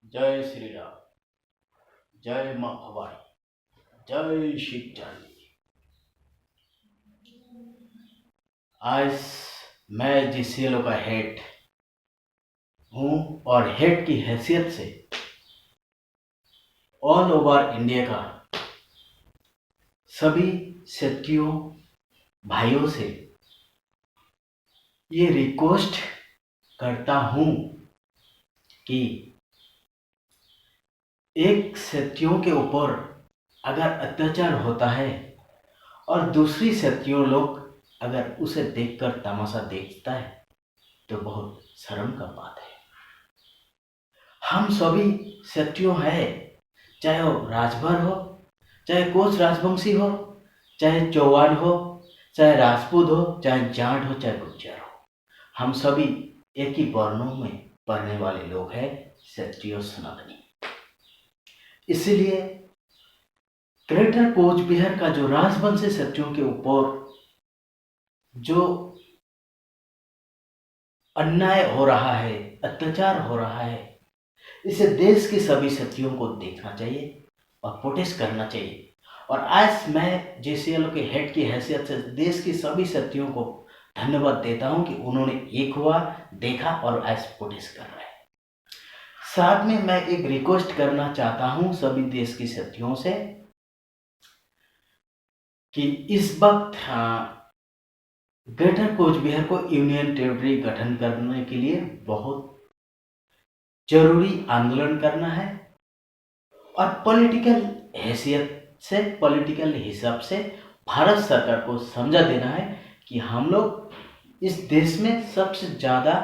जय श्री राम। जय माँ भवानी। जय शिव चांदी। आज मैं जीसीएलओ का हेड हूँ और हेड की हैसियत से ऑल ओवर इंडिया का सभी साथियों भाइयों से ये रिक्वेस्ट करता हूँ कि एक साथियों के ऊपर अगर अत्याचार होता है और दूसरी साथियों लोग अगर उसे देखकर तमाशा देखता है तो बहुत शर्म का बात है। हम सभी साथियों हैं, चाहे वो राजभर हो, चाहे कोच राजवंशी हो, चाहे चौहान हो, चाहे राजपूत हो, चाहे जाट हो, चाहे गुज्जर हो, हम सभी एक ही वर्णों में पढ़ने वाले लोग हैं, क्षत्रिय सनातनी। इसलिए ग्रेटर कोच बिहार का जो राजवंशी क्षत्रियों के ऊपर जो अन्याय हो रहा है, अत्याचार हो रहा है, इसे देश के सभी क्षत्रियों को देखना चाहिए और प्रोटेस्ट करना चाहिए। और आज मैं जेसीएल के हेड की हैसियत से देश के सभी क्षत्रियों को धन्यवाद देता हूं कि उन्होंने एक हुआ, देखा और आज प्रोटेस्ट कर रहे हैं। साथ में मैं एक रिक्वेस्ट करना चाहता हूं सभी देश के क्षत्रियों से कि इस वक्त ग्रेटर कोच बिहार को यूनियन टेरिटरी गठन करने के लिए बहुत जरूरी आंदोलन करना है और पॉलिटिकल हैसियत से, पॉलिटिकल हिसाब से भारत सरकार को समझा देना है कि हम लोग इस देश में सबसे ज़्यादा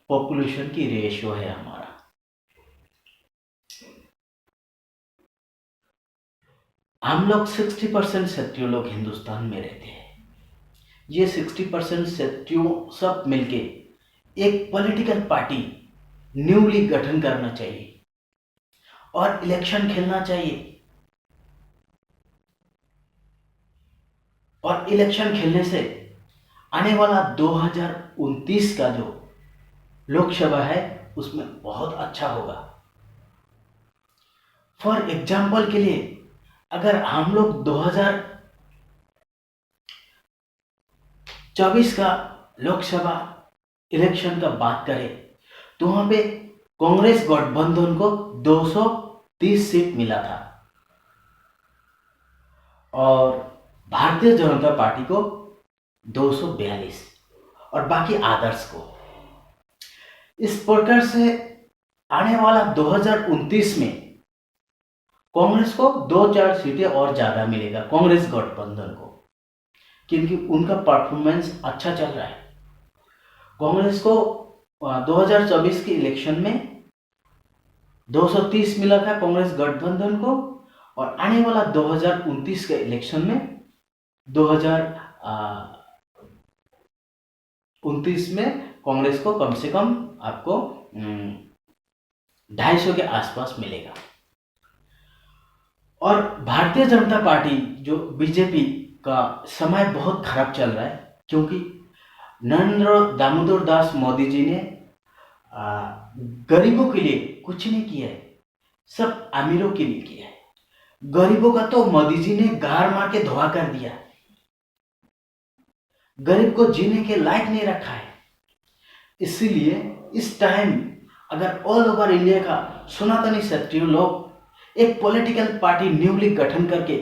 पॉपुलेशन की रेशियो है हमारा। हम लोग 60% क्षत्रिय लोग हिंदुस्तान में रहते हैं। ये 60% क्षत्रियों सब मिलके एक पॉलिटिकल पार्टी न्यूली गठन करना चाहिए और इलेक्शन खेलना चाहिए। और इलेक्शन खेलने से आने वाला 2029 का जो लोकसभा है उसमें बहुत अच्छा होगा। फॉर एग्जाम्पल के लिए अगर हम लोग 2024 का लोकसभा इलेक्शन का बात करें तो वहां पे कांग्रेस गठबंधन को 230 सीट मिला था और भारतीय जनता पार्टी को 242 और बाकी आदर्श को। इस प्रकार से आने वाला 2029 में कांग्रेस को 2-4 सीटें और ज्यादा मिलेगा, कांग्रेस गठबंधन को, क्योंकि उनका परफॉर्मेंस अच्छा चल रहा है। कांग्रेस को 2024 के इलेक्शन में 230 मिला था कांग्रेस गठबंधन को और आने वाला 2029 के इलेक्शन में 2029 में कांग्रेस को कम से कम आपको 250 के आसपास मिलेगा। और भारतीय जनता पार्टी जो बीजेपी का समय बहुत खराब चल रहा है, क्योंकि नरेंद्र दामोदर दास मोदी जी ने गरीबों के लिए कुछ नहीं किया है, सब अमीरों के लिए किया है। गरीबों का तो मोदी जी ने गार मार के धोआ कर दिया, गरीब को जीने के लायक नहीं रखा है। इसीलिए इस टाइम अगर ऑल ओवर इंडिया का सनातनी क्षत्रिय लोग एक पॉलिटिकल पार्टी न्यूली गठन करके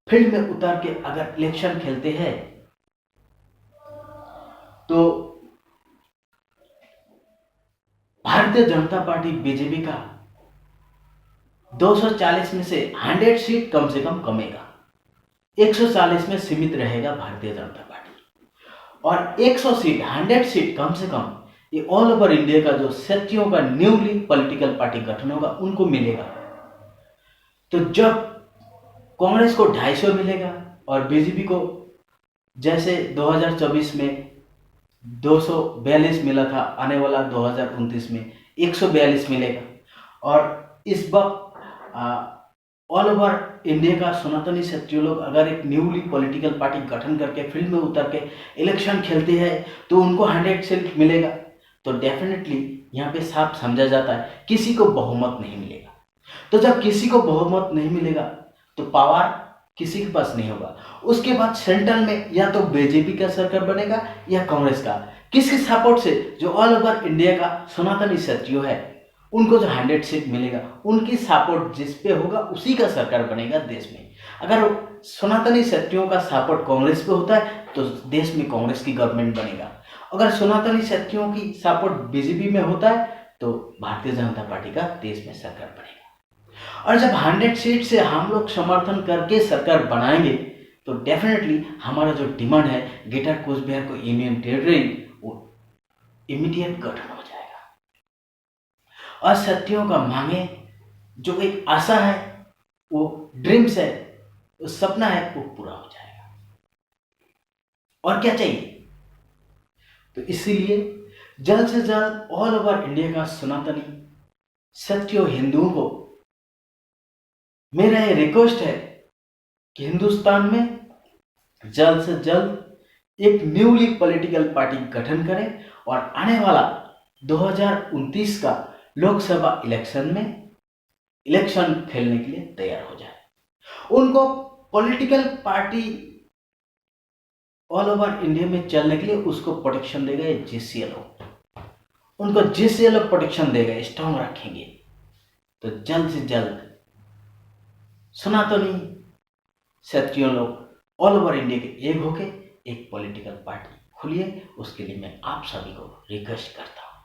फील्ड में उतर के अगर इलेक्शन खेलते हैं तो भारतीय जनता पार्टी बीजेपी का 240 में से 100 सीट कम से कम कमेगा, 140 में सीमित रहेगा भारतीय जनता पार्टी और 100 सीट 100 सीट कम से कम ये ऑल ओवर इंडिया का जो क्षत्रियों का न्यूली पॉलिटिकल पार्टी गठन होगा उनको मिलेगा। तो जब कांग्रेस को 250 मिलेगा और बीजेपी को जैसे 2024 में 242 मिला था, आने वाला 2029 में 142 मिलेगा। और इस वक्त ऑल ओवर इंडिया का सनातनी क्षत्रिय लोग अगर एक न्यूली पॉलिटिकल पार्टी गठन करके फील्ड में उतर के इलेक्शन खेलते हैं तो उनको 100 सीट मिलेगा। तो डेफिनेटली यहाँ पे साफ समझा जाता है किसी को बहुमत नहीं मिलेगा। तो जब किसी को बहुमत नहीं मिलेगा तो पावर किसी के पास नहीं होगा। उसके बाद सेंट्रल में या तो बीजेपी का सरकार बनेगा या कांग्रेस का। किसके सपोर्ट से? जो ऑल ओवर इंडिया का सनातनी क्षत्रिय है, उनको जो 100 सीट मिलेगा, उनकी सपोर्ट जिस पे होगा उसी का सरकार बनेगा देश में। अगर सनातनी क्षत्रियों का सपोर्ट कांग्रेस पे होता है तो देश में कांग्रेस की गवर्नमेंट बनेगा। अगर सनातनी क्षत्रियों की सपोर्ट बीजेपी में होता है तो भारतीय जनता पार्टी का देश में सरकार बनेगा। और जब 100 सीट से हम लोग समर्थन करके सरकार बनाएंगे तो डेफिनेटली हमारा जो डिमांड है ग्रेटर कोच बिहार को यूनियन टेरिटरी, वो इमीडिएट गठन हो जाएगा। और क्षत्रियों का मांगे जो एक आशा है, वो ड्रीम्स है, वो सपना है, वो पूरा हो जाएगा। और क्या चाहिए? तो इसीलिए जल्द से जल्द ऑल ओवर इंडिया का सनातनी क्षत्रिय हिंदुओं को मेरा ये रिक्वेस्ट है कि हिंदुस्तान में जल्द से जल्द एक न्यूली पॉलिटिकल पार्टी गठन करें और आने वाला 2029 का लोकसभा इलेक्शन में इलेक्शन खेलने के लिए तैयार हो जाए। उनको political party all over India में चलने के लिए उसको प्रोटेक्शन देगा जीसीएलओ, उनको जीसीएलओ प्रोटेक्शन देगा, स्ट्रॉन्ग रखेंगे। तो जल्द से जल्द सनातनी क्षत्रिय लोग ऑल ओवर इंडिया के एक होके एक पॉलिटिकल पार्टी खोलिए। उसके लिए मैं आप सभी को रिक्वेस्ट करता हूं।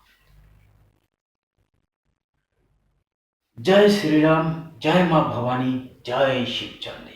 जय श्री राम, जय मां भवानी, जय शिव चंडी।